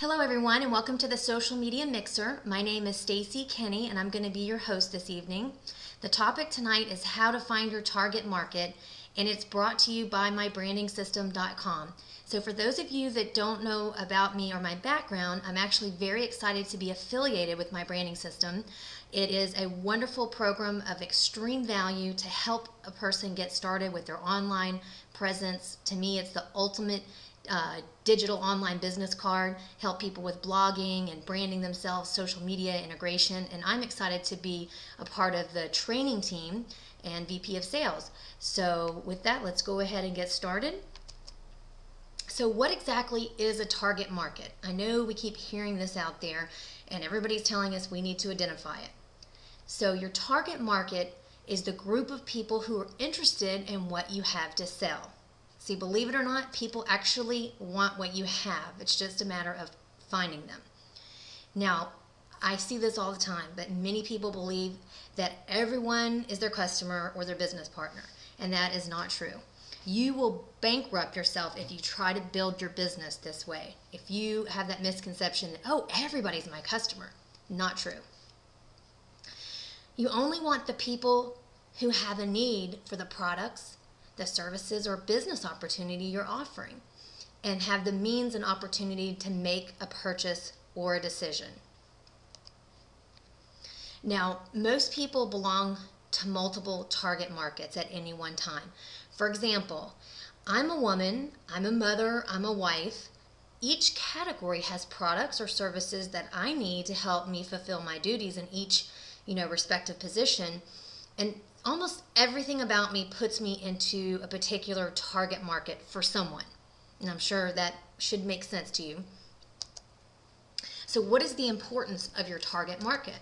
Hello everyone and welcome to the Social Media Mixer. My name is Stacy Kenny and I'm going to be your host this evening. The topic tonight is how to find your target market, and it's brought to you by mybranding-system.com. So for those of you that don't know about me or my background, I'm actually very excited to be affiliated with My Branding System. It is a wonderful program of extreme value to help a person get started with their online presence. To me, it's the ultimate digital online business card, help people with blogging and branding themselves, social media integration, and I'm excited to be a part of the training team and VP of Sales. So with that, let's go ahead and get started. So what exactly is a target market? I know we keep hearing this out there and everybody's telling us we need to identify it. So your target market is the group of people who are interested in what you have to sell. See, believe it or not, people actually want what you have. It's just a matter of finding them. Now, I see this all the time, but many people believe that everyone is their customer or their business partner, and that is not true. You will bankrupt yourself if you try to build your business this way. If you have that misconception that, oh, everybody's my customer. Not true. You only want the people who have a need for the products, the services, or business opportunity you're offering, and have the means and opportunity to make a purchase or a decision. Now, most people belong to multiple target markets at any one time. For example, I'm a woman, I'm a mother, I'm a wife. Each category has products or services that I need to help me fulfill my duties in each, respective position. And almost everything about me puts me into a particular target market for someone. And I'm sure that should make sense to you. So what is the importance of your target market?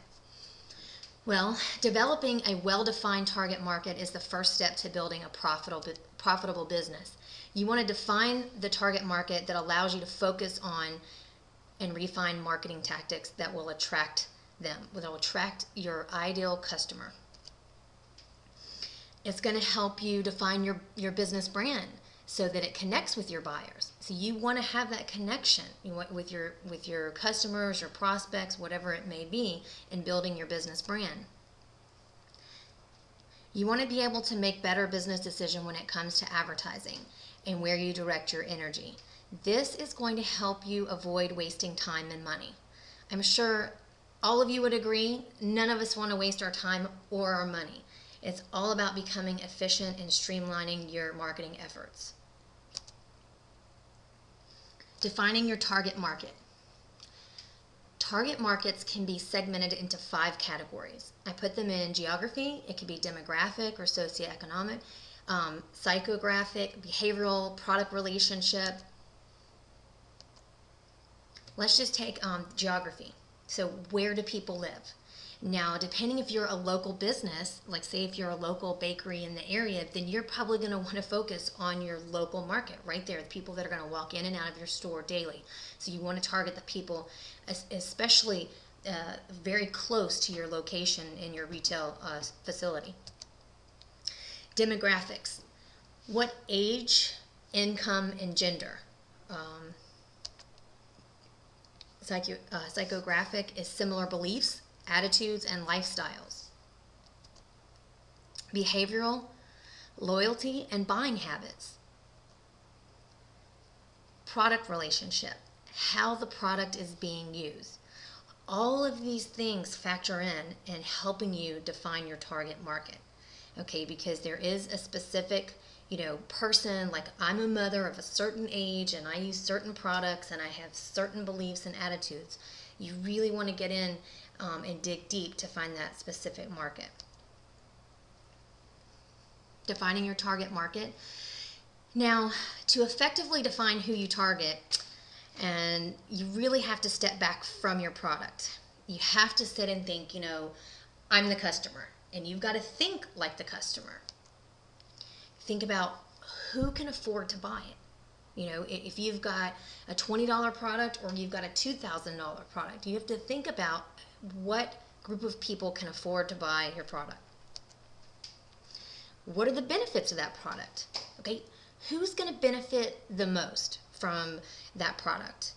Well, developing a well-defined target market is the first step to building a profitable business. You want to define the target market that allows you to focus on and refine marketing tactics that will attract them, that will attract your ideal customer. It's going to help you define your business brand so that it connects with your buyers. So you want to have that connection with your customers, your prospects, whatever it may be, in building your business brand. You want to be able to make better business decisions when it comes to advertising and where you direct your energy. This is going to help you avoid wasting time and money. I'm sure all of you would agree, none of us want to waste our time or our money. It's all about becoming efficient and streamlining your marketing efforts. Defining your target market. Target markets can be segmented into 5 categories. I put them in geography. It could be demographic or socioeconomic, psychographic, behavioral, product relationship. Let's just take geography. So where do people live? Now, depending if you're a local business, like say if you're a local bakery in the area, then you're probably going to want to focus on your local market right there, the people that are going to walk in and out of your store daily. So you want to target the people, especially very close to your location in your retail facility. Demographics. What age, income, and gender? Psychographic is similar beliefs, attitudes, and lifestyles. Behavioral, loyalty, and buying habits. Product relationship, how the product is being used. All of these things factor in helping you define your target market. Okay, because there is a specific person, like I'm a mother of a certain age and I use certain products and I have certain beliefs and attitudes. You really want to get in and dig deep to find that specific market. Defining your target market. Now, to effectively define who you target, and you really have to step back from your product. You have to sit and think, I'm the customer, and you've got to think like the customer. Think about who can afford to buy it. If you've got a $20 product or you've got a $2,000 product, you have to think about what group of people can afford to buy your product. What are the benefits of that product? Okay, who's going to benefit the most from that product?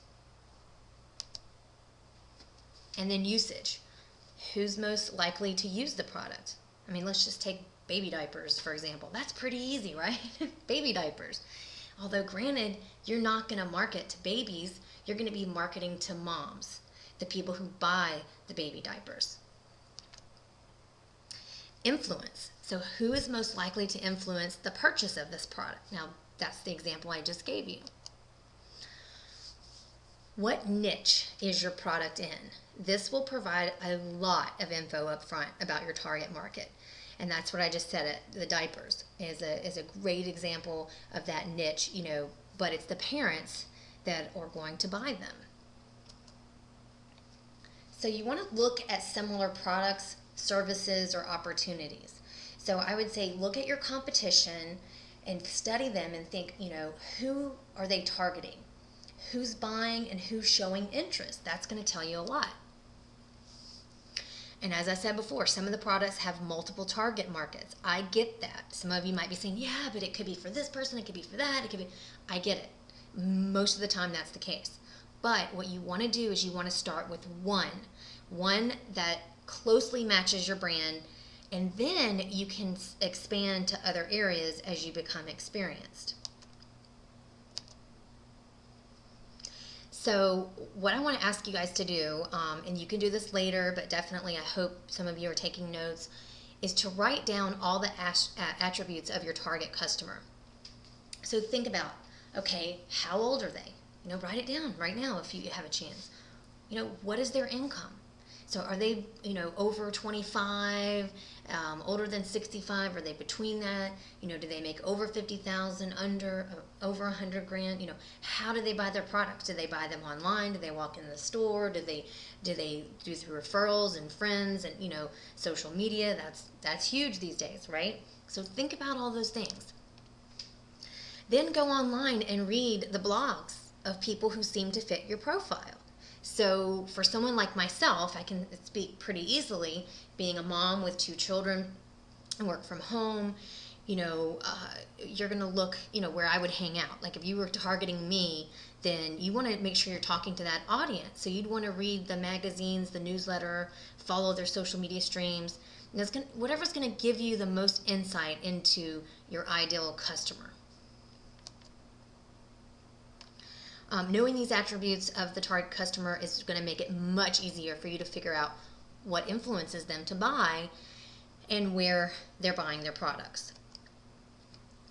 And then usage. Who's most likely to use the product? I mean, let's just take baby diapers, for example. That's pretty easy, right? Baby diapers. Although, granted, you're not going to market to babies, you're going to be marketing to moms, the people who buy the baby diapers. Influence. So, who is most likely to influence the purchase of this product? Now, that's the example I just gave you. What niche is your product in? This will provide a lot of info up front about your target market. And that's what I just said, the diapers is a great example of that niche, but it's the parents that are going to buy them. So you want to look at similar products, services, or opportunities. So I would say look at your competition and study them and think, who are they targeting? Who's buying and who's showing interest? That's going to tell you a lot. And as I said before, some of the products have multiple target markets. I get that. Some of you might be saying, yeah, but it could be for this person, it could be for that, it could be. I get it. Most of the time that's the case. But what you want to do is you want to start with one that closely matches your brand, and then you can expand to other areas as you become experienced. So what I want to ask you guys to do, and you can do this later, but definitely I hope some of you are taking notes, is to write down all the attributes of your target customer. So think about, okay, how old are they? Write it down right now if you have a chance. What is their income? So are they, over 25, older than 65? Are they between that? Do they make over 50,000, over 100 grand? How do they buy their products? Do they buy them online? Do they walk in the store? Do they do through referrals and friends and, social media? That's huge these days, right? So think about all those things. Then go online and read the blogs of people who seem to fit your profile. So for someone like myself, I can speak pretty easily, being a mom with 2 children and work from home, you're going to look, where I would hang out. Like if you were targeting me, then you want to make sure you're talking to that audience. So you'd want to read the magazines, the newsletter, follow their social media streams. And whatever's going to give you the most insight into your ideal customer. Knowing these attributes of the target customer is going to make it much easier for you to figure out what influences them to buy and where they're buying their products.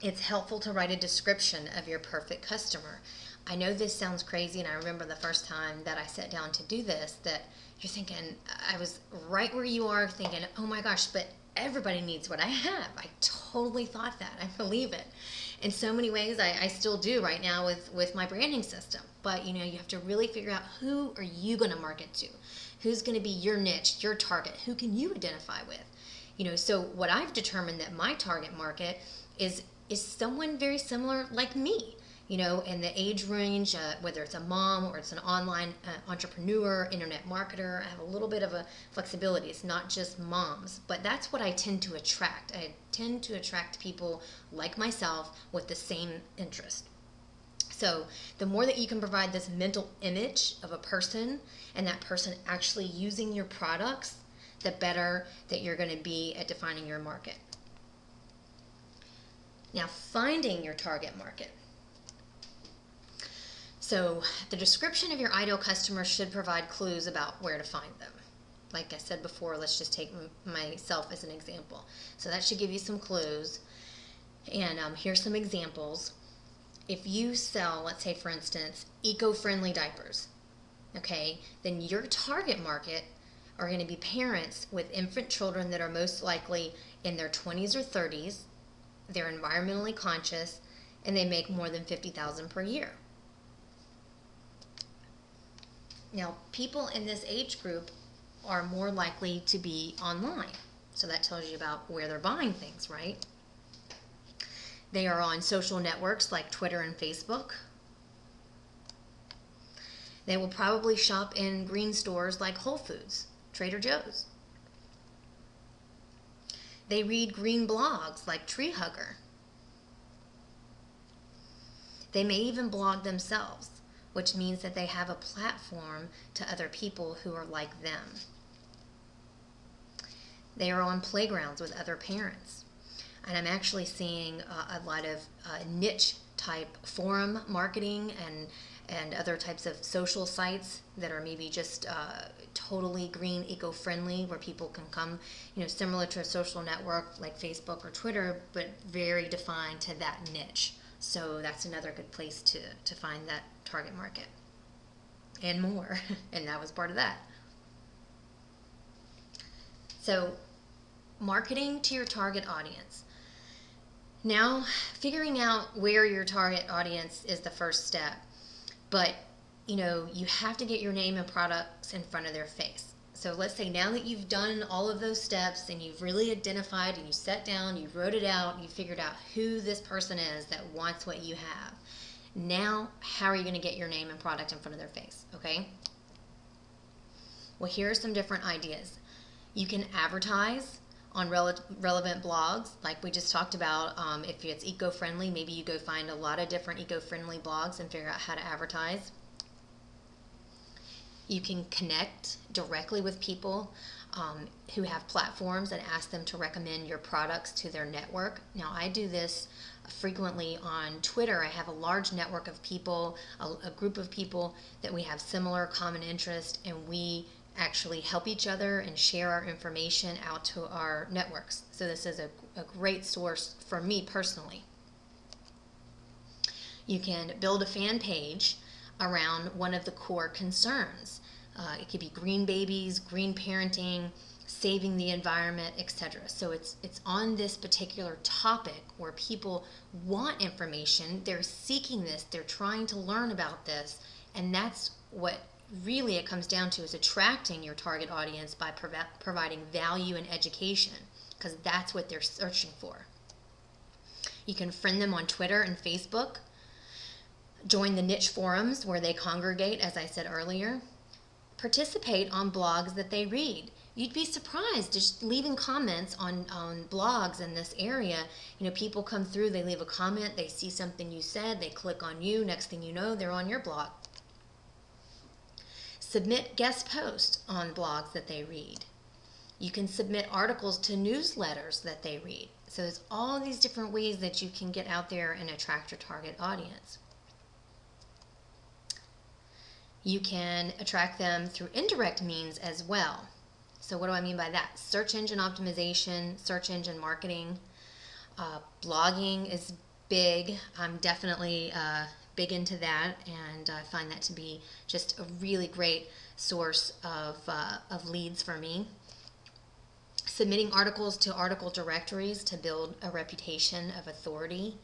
It's helpful to write a description of your perfect customer. I know this sounds crazy, and I remember the first time that I sat down to do this, that you're thinking, I was right where you are thinking, oh my gosh, but everybody needs what I have. I totally thought that. I believe it. In so many ways, I still do right now with my branding system. But you have to really figure out, who are you going to market to? Who's going to be your niche, your target? Who can you identify with? So what I've determined that my target market is someone very similar like me. In the age range, whether it's a mom or it's an online entrepreneur, internet marketer, I have a little bit of a flexibility. It's not just moms, but that's what I tend to attract. I tend to attract people like myself with the same interest. So the more that you can provide this mental image of a person and that person actually using your products, the better that you're going to be at defining your market. Now, finding your target market. So the description of your ideal customer should provide clues about where to find them. Like I said before, let's just take myself as an example. So that should give you some clues. And here's some examples. If you sell, let's say for instance, eco-friendly diapers, okay, then your target market are going to be parents with infant children that are most likely in their 20s or 30s, they're environmentally conscious, and they make more than $50,000 per year. Now, people in this age group are more likely to be online. So that tells you about where they're buying things, right? They are on social networks like Twitter and Facebook. They will probably shop in green stores like Whole Foods, Trader Joe's. They read green blogs like Tree Hugger. They may even blog themselves. which means that they have a platform to other people who are like them. They are on playgrounds with other parents. And I'm actually seeing a lot of niche type forum marketing and other types of social sites that are maybe just totally green, eco-friendly, where people can come, similar to a social network like Facebook or Twitter, but very defined to that niche. So that's another good place to find that target market and more. And that was part of that. So marketing to your target audience. Now, figuring out where your target audience is the first step. But, you have to get your name and products in front of their face. So let's say now that you've done all of those steps and you've really identified and you sat down, you wrote it out, you figured out who this person is that wants what you have. Now, how are you going to get your name and product in front of their face, okay? Well, here are some different ideas. You can advertise on relevant blogs, like we just talked about. If it's eco-friendly, maybe you go find a lot of different eco-friendly blogs and figure out how to advertise. You can connect directly with people who have platforms and ask them to recommend your products to their network. Now, I do this frequently on Twitter. I have a large network of people, a group of people that we have similar common interest, and we actually help each other and share our information out to our networks. So this is a great source for me personally. You can build a fan page around one of the core concerns. It could be green babies, green parenting, saving the environment, etc. So it's on this particular topic where people want information, they're seeking this, they're trying to learn about this, and that's what really it comes down to, is attracting your target audience by providing value and education, because that's what they're searching for. You can friend them on Twitter and Facebook, join the niche forums where they congregate, as I said earlier, participate on blogs that they read. You'd be surprised just leaving comments on blogs in this area. People come through, they leave a comment, they see something you said, they click on you, next thing you know, they're on your blog. Submit guest posts on blogs that they read. You can submit articles to newsletters that they read. So there's all these different ways that you can get out there and attract your target audience. You can attract them through indirect means as well. So what do I mean by that? Search engine optimization, search engine marketing. Blogging is big. I'm definitely big into that, and I find that to be just a really great source of leads for me. Submitting articles to article directories to build a reputation of authority.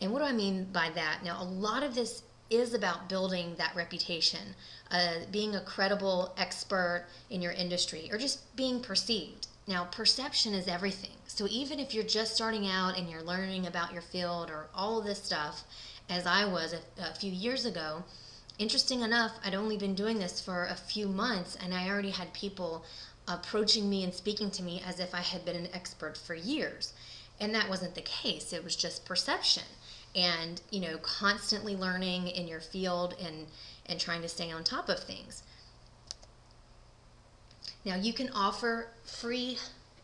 And what do I mean by that? Now, a lot of this is about building that reputation, being a credible expert in your industry, or just being perceived. Now, perception is everything. So even if you're just starting out and you're learning about your field or all of this stuff, as I was a few years ago, interesting enough, I'd only been doing this for a few months, and I already had people approaching me and speaking to me as if I had been an expert for years. And that wasn't the case. It was just perception. And, constantly learning in your field and trying to stay on top of things. Now, you can offer free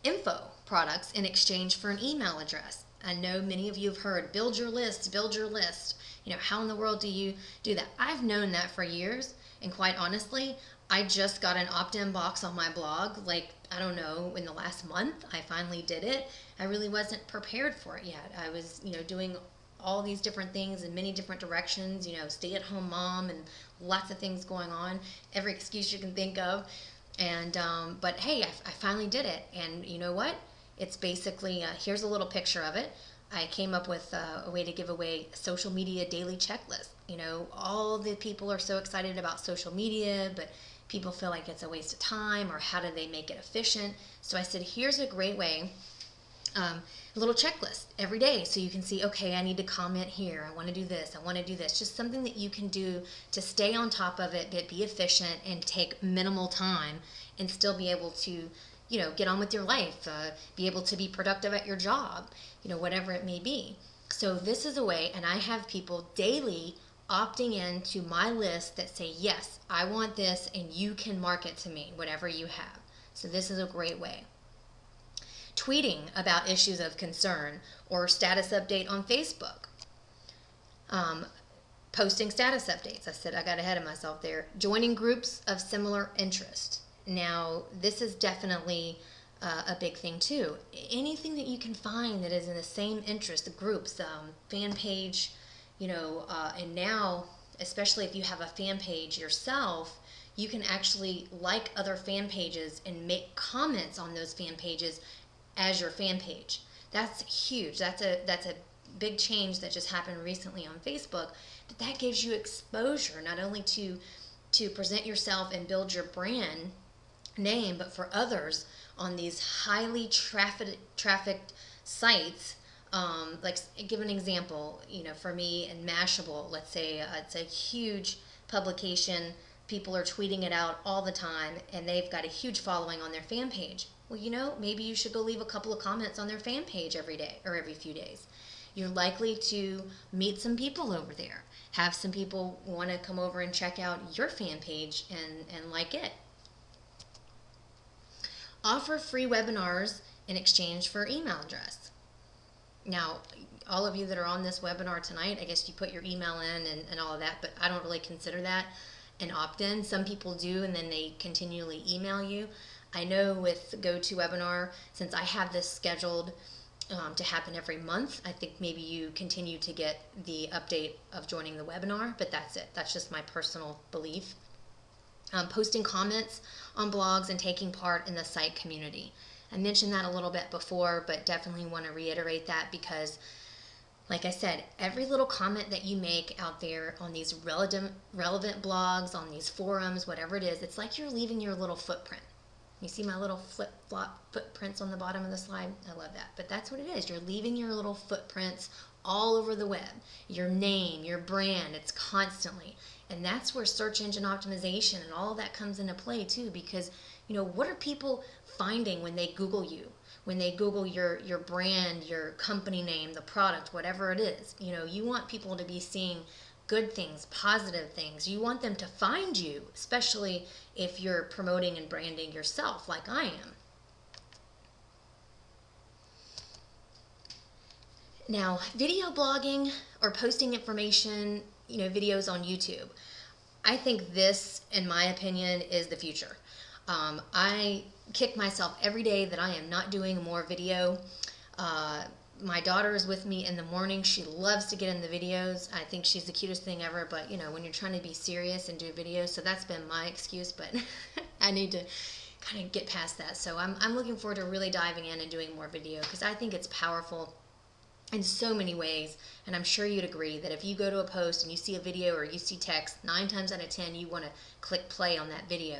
info products in exchange for an email address. I know many of you have heard, build your list, build your list. How in the world do you do that? I've known that for years, and quite honestly, I just got an opt-in box on my blog, I don't know, in the last month. I finally did it. I really wasn't prepared for it yet. I was, doing all these different things in many different directions, stay-at-home mom and lots of things going on, every excuse you can think of. And but hey, I finally did it. And you know what? It's basically, here's a little picture of it. I came up with a way to give away a social media daily checklist. All the people are so excited about social media, but people feel like it's a waste of time, or how do they make it efficient? So I said, here's a great way, a little checklist every day, so you can see, okay, I need to comment here, I want to do this, I want to do this. Just something that you can do to stay on top of it, but be efficient and take minimal time and still be able to get on with your life, be able to be productive at your job, whatever it may be. So this is a way, and I have people daily opting into my list that say, yes, I want this, and you can market to me whatever you have. So this is a great way. Tweeting about issues of concern or status update on Facebook. Posting status updates. I said I got ahead of myself there. Joining groups of similar interest. Now, this is definitely a big thing too. Anything that you can find that is in the same interest, the groups, fan page, and now, especially if you have a fan page yourself, you can actually like other fan pages and make comments on those fan pages as your fan page. That's huge. That's a big change that just happened recently on Facebook. But that gives you exposure not only to present yourself and build your brand name, but for others on these highly trafficked sites. Like, give an example. For me and Mashable, let's say it's a huge publication. People are tweeting it out all the time, and they've got a huge following on their fan page. Well, maybe you should go leave a couple of comments on their fan page every day or every few days. You're likely to meet some people over there. Have some people want to come over and check out your fan page and like it. Offer free webinars in exchange for email address. Now, all of you that are on this webinar tonight, I guess you put your email in and all of that, but I don't really consider that an opt-in. Some people do, and then they continually email you. I know with GoToWebinar, since I have this scheduled to happen every month, I think maybe you continue to get the update of joining the webinar, but that's it. That's just my personal belief. Posting comments on blogs and taking part in the site community. I mentioned that a little bit before, but definitely want to reiterate that because, like I said, every little comment that you make out there on these relevant blogs, on these forums, whatever it is, it's like you're leaving your little footprint. You see my little flip-flop footprints on the bottom of the slide? I love that. But that's what it is. You're leaving your little footprints all over the web. Your name, your brand, it's constantly. And that's where search engine optimization and all of that comes into play too, because, what are people finding when they Google you? When they Google your brand, your company name, the product, whatever it is. You want people to be seeing good things, positive things. You want them to find you, especially if you're promoting and branding yourself like I am. Now, video blogging or posting information, videos on YouTube. I think this, in my opinion, is the future. I kick myself every day that I am not doing more video. My daughter is with me in the morning. She loves to get in the videos. I think she's the cutest thing ever, but when you're trying to be serious and do videos, so that's been my excuse, but I need to kind of get past that. So I'm looking forward to really diving in and doing more video because I think it's powerful in so many ways, and I'm sure you'd agree that if you go to a post and you see a video or you see text, 9 times out of 10 you want to click play on that video.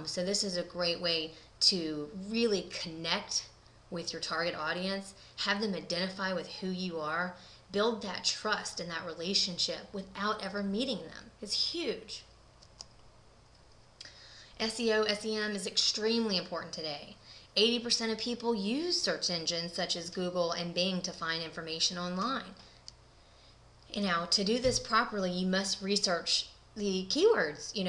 So this is a great way to really connect with your target audience, have them identify with who you are, build that trust and that relationship without ever meeting them. It's huge. SEO, SEM is extremely important today. 80% of people use search engines such as Google and Bing to find information online. And now, to do this properly, you must research the keywords.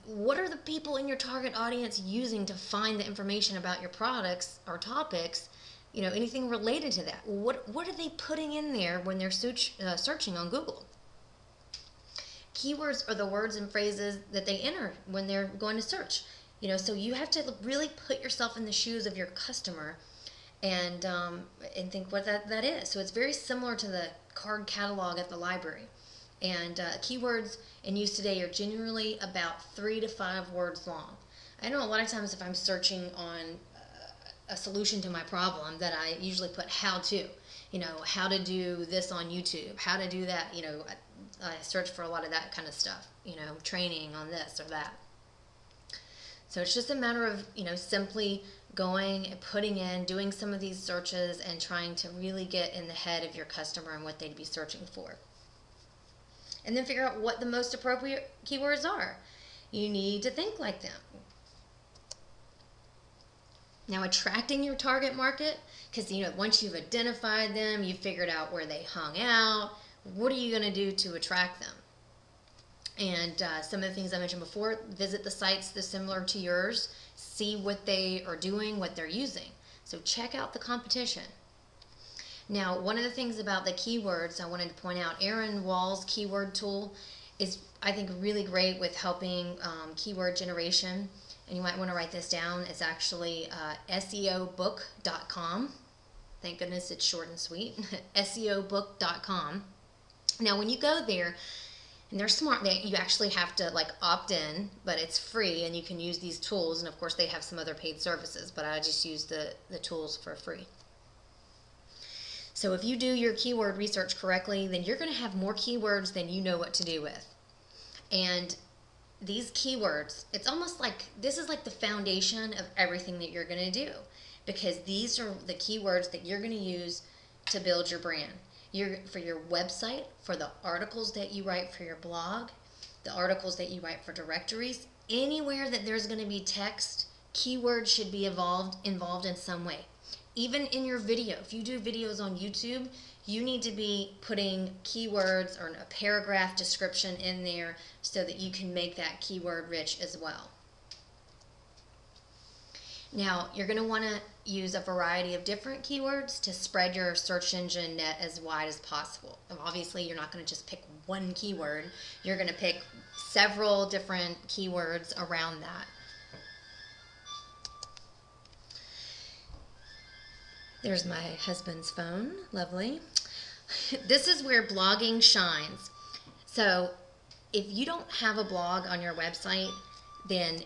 What are the people in your target audience using to find the information about your products or topics, anything related to that? What are they putting in there when they're searching on Google? Keywords are the words and phrases that they enter when they're going to search. So you have to really put yourself in the shoes of your customer and think what that is. So it's very similar to the card catalog at the library. And keywords in use today are generally about 3 to 5 words long. I know a lot of times if I'm searching on a solution to my problem that I usually put how to, how to do this on YouTube, how to do that, I search for a lot of that kind of stuff, training on this or that. So it's just a matter of, simply going and putting in, doing some of these searches and trying to really get in the head of your customer and what they'd be searching for. And then figure out what the most appropriate keywords are. You need to think like them. Now, attracting your target market, because once you've identified them, you've figured out where they hung out, what are you going to do to attract them? And some of the things I mentioned before, visit the sites that are similar to yours, see what they are doing, what they're using. So check out the competition. Now, one of the things about the keywords I wanted to point out, Aaron Wall's keyword tool is, I think, really great with helping keyword generation. And you might want to write this down. It's actually SEObook.com. Thank goodness it's short and sweet. SEObook.com. Now, when you go there, and they're smart, you actually have to like opt in, but it's free and you can use these tools. And of course, they have some other paid services, but I just use the tools for free. So if you do your keyword research correctly, then you're going to have more keywords than you know what to do with. And these keywords, it's almost like this is like the foundation of everything that you're going to do, because these are the keywords that you're going to use to build your brand. For your website, for the articles that you write for your blog, the articles that you write for directories, anywhere that there's going to be text, keywords should be involved in some way. Even in your video, if you do videos on YouTube, you need to be putting keywords or a paragraph description in there so that you can make that keyword rich as well. Now, you're going to want to use a variety of different keywords to spread your search engine net as wide as possible. And obviously, you're not going to just pick one keyword. You're going to pick several different keywords around that. There's my husband's phone. Lovely. This is where blogging shines. So, if you don't have a blog on your website, then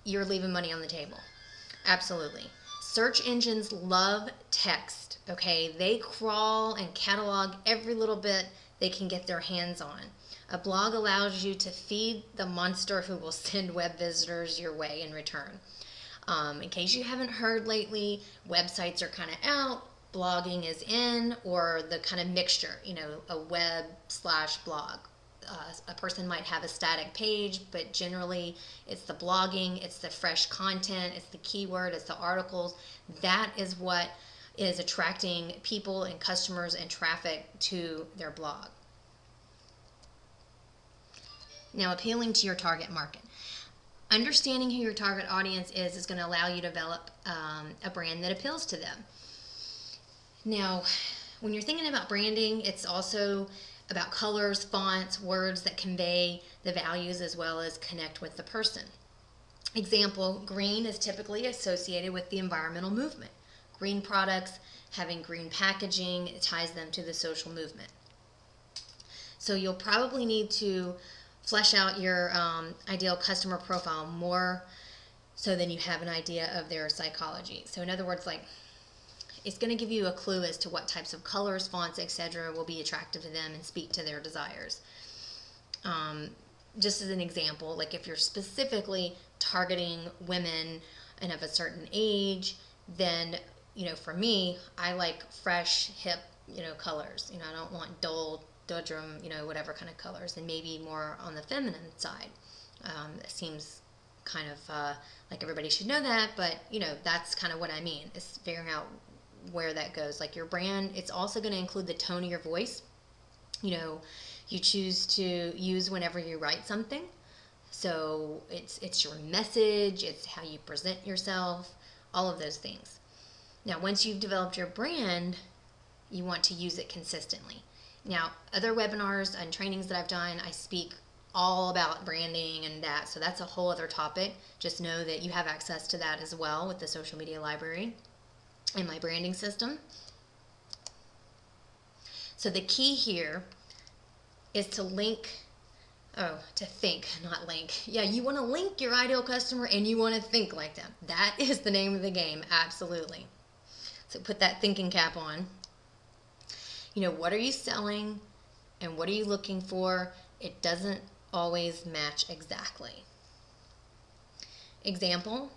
you're leaving money on the table. Absolutely. Search engines love text, okay? They crawl and catalog every little bit they can get their hands on. A blog allows you to feed the monster who will send web visitors your way in return. In case you haven't heard lately, websites are kind of out, blogging is in, or the kind of mixture, a web/blog. A person might have a static page, but generally it's the blogging, it's the fresh content, it's the keyword, it's the articles. That is what is attracting people and customers and traffic to their blog. Now, appealing to your target market. Understanding who your target audience is going to allow you to develop a brand that appeals to them. Now, when you're thinking about branding, it's also about colors, fonts, words that convey the values as well as connect with the person. Example, green is typically associated with the environmental movement. Green products, having green packaging, it ties them to the social movement. So you'll probably need to flesh out your ideal customer profile more so then you have an idea of their psychology. So in other words, it's going to give you a clue as to what types of colors, fonts, etc. will be attractive to them and speak to their desires. Just as an example, like if you're specifically targeting women and of a certain age, then, for me, I like fresh, hip, colors. I don't want dull, dudrum, whatever kind of colors, and maybe more on the feminine side. It seems kind of like everybody should know that, but, that's kind of what I mean. It's figuring out where that goes. Like your brand, it's also going to include the tone of your voice. You choose to use whenever you write something. So it's your message, it's how you present yourself, all of those things. Now, once you've developed your brand, you want to use it consistently. Now, other webinars and trainings that I've done, I speak all about branding and that. So that's a whole other topic. Just know that you have access to that as well with the social media library and my branding system. So the key here is to think, not link. Yeah, you want to link your ideal customer and you want to think like them. That is the name of the game, absolutely. So put that thinking cap on. What are you selling and what are you looking for? It doesn't always match exactly. Example,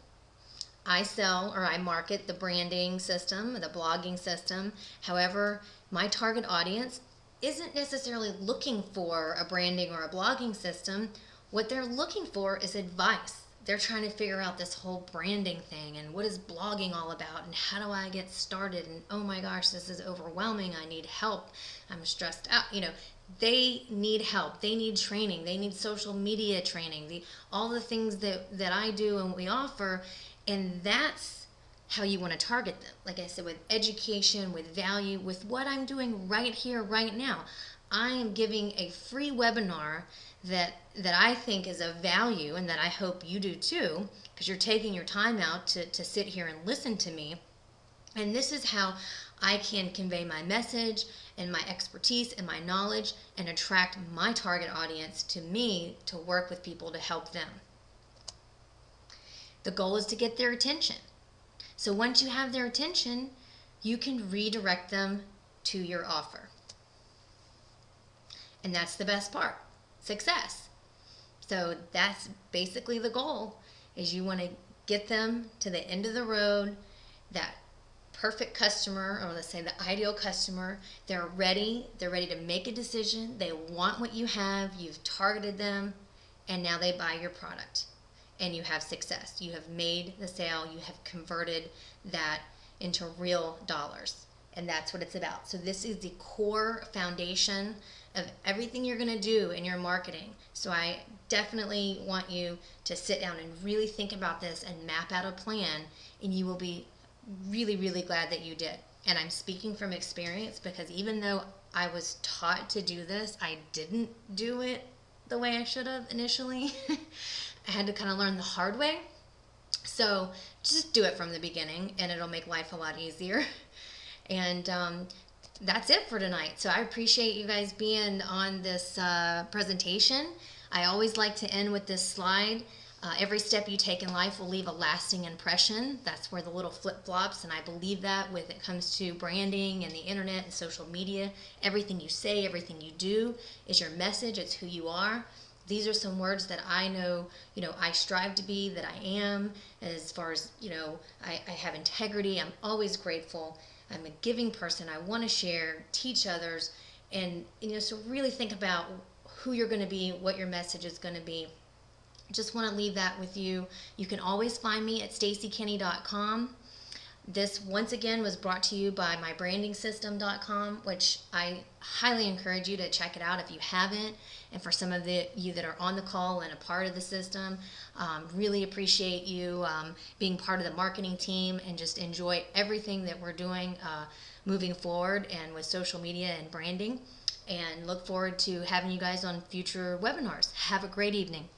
I sell or I market the branding system, the blogging system. However, my target audience isn't necessarily looking for a branding or a blogging system. What they're looking for is advice. they're trying to figure out this whole branding thing and what is blogging all about and how do I get started, and oh my gosh, this is overwhelming, I need help, I'm stressed out. They need help, they need training, they need social media training, all the things that I do and we offer. And that's how you want to target them. Like I said, with education, with value, with what I'm doing right here, right now. I am giving a free webinar that I think is of value, and that I hope you do too, because you're taking your time out to sit here and listen to me. And this is how I can convey my message and my expertise and my knowledge and attract my target audience to me to work with people to help them. The goal is to get their attention. So once you have their attention, you can redirect them to your offer. And that's the best part, success. So that's basically the goal, is you want to get them to the end of the road, that perfect customer, or let's say the ideal customer. They're ready to make a decision. They want what you have, you've targeted them, and now they buy your product. And you have success. You have made the sale, you have converted that into real dollars. And that's what it's about. So this is the core foundation of everything you're going to do in your marketing. So I definitely want you to sit down and really think about this and map out a plan, and you will be really, really glad that you did. And I'm speaking from experience, because even though I was taught to do this, I didn't do it the way I should have initially. I had to kind of learn the hard way. So just do it from the beginning, and it'll make life a lot easier. And that's it for tonight. So I appreciate you guys being on this presentation. I always like to end with this slide. Every step you take in life will leave a lasting impression. That's where the little flip-flops, and I believe that when it comes to branding and the internet and social media, everything you say, everything you do is your message. It's who you are. These are some words that I know, I strive to be, that I am, as far as, I have integrity. I'm always grateful. I'm a giving person. I want to share, teach others, and so really think about who you're going to be, what your message is going to be. Just want to leave that with you. You can always find me at StaceyKenney.com. This, once again, was brought to you by MyBrandingSystem.com, which I highly encourage you to check it out if you haven't. And for some of you that are on the call and a part of the system, really appreciate you being part of the marketing team, and just enjoy everything that we're doing moving forward and with social media and branding. And look forward to having you guys on future webinars. Have a great evening.